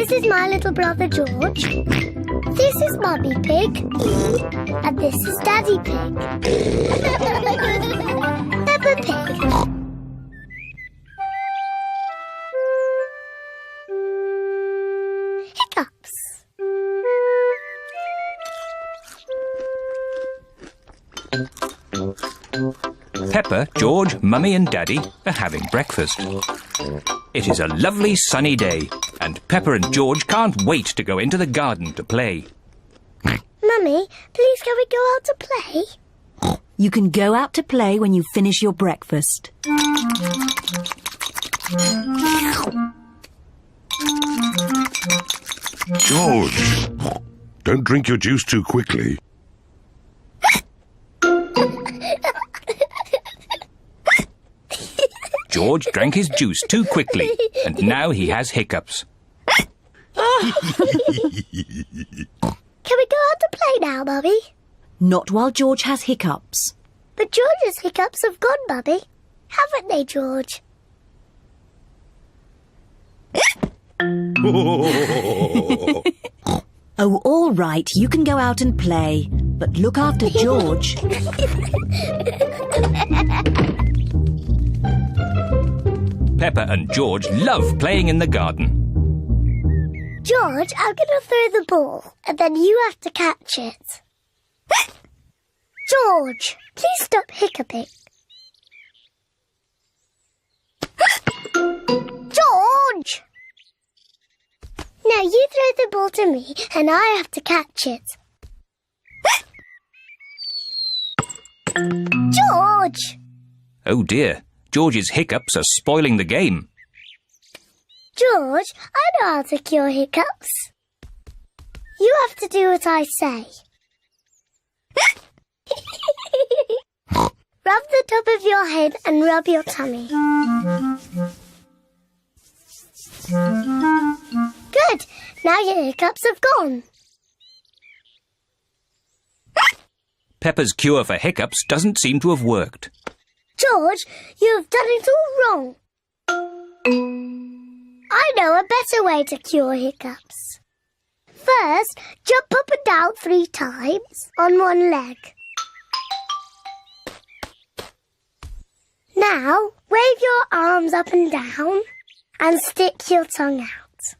This is my little brother George. This is Mummy Pig. And this is Daddy Pig. Peppa Pig. Hiccups. Peppa, George, Mummy and Daddy are having breakfast. It is a lovely sunny day, and Peppa and George can't wait to go into the garden to play. Mummy, please can we go out to play? You can go out to play when you finish your breakfast. George, don't drink your juice too quickly. George drank his juice too quickly, and now he has hiccups. Can we go out to play now, Mummy? Not while George has hiccups. But George's hiccups have gone, Mummy. Haven't they, George? Oh, all right, you can go out and play, but look after George. Peppa and George love playing in the garden. George, I'm going to throw the ball, and then you have to catch it. George, please stop hiccuping. George! Now you throw the ball to me, and I have to catch it. George! Oh dear, George's hiccups are spoiling the game. George, I know how to cure hiccups. You have to do what I say. Rub the top of your head and rub your tummy. Good. Now your hiccups have gone. Peppa's cure for hiccups doesn't seem to have worked. George, you have done it all wrong. I know a better way to cure hiccups. First, jump up and down 3 times on one leg. Now, wave your arms up and down and stick your tongue out.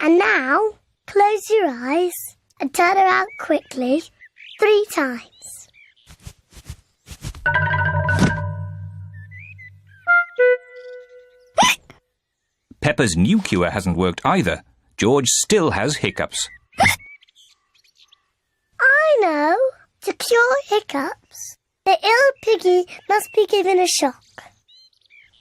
And now, close your eyes and turn around quickly 3 times. Peppa's new cure hasn't worked either. George still has hiccups. I know. To cure hiccups, the ill piggy must be given a shock.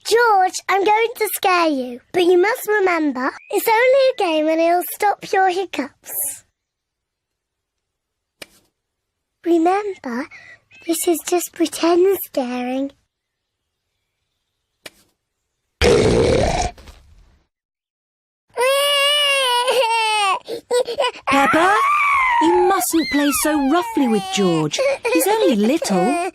George, I'm going to scare you, but you must remember, it's only a game and it'll stop your hiccups. Remember, this is just pretend scaring. Peppa, you mustn't play so roughly with George. He's only little.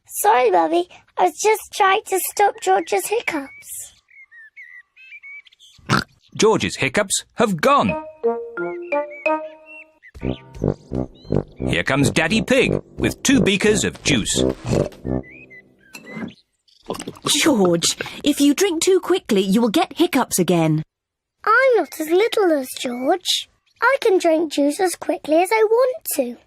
Sorry, Mummy. I was just trying to stop George's hiccups. George's hiccups have gone. Here comes Daddy Pig with 2 beakers of juice. George, if you drink too quickly, you will get hiccups again. I'm not as little as George. I can drink juice as quickly as I want to.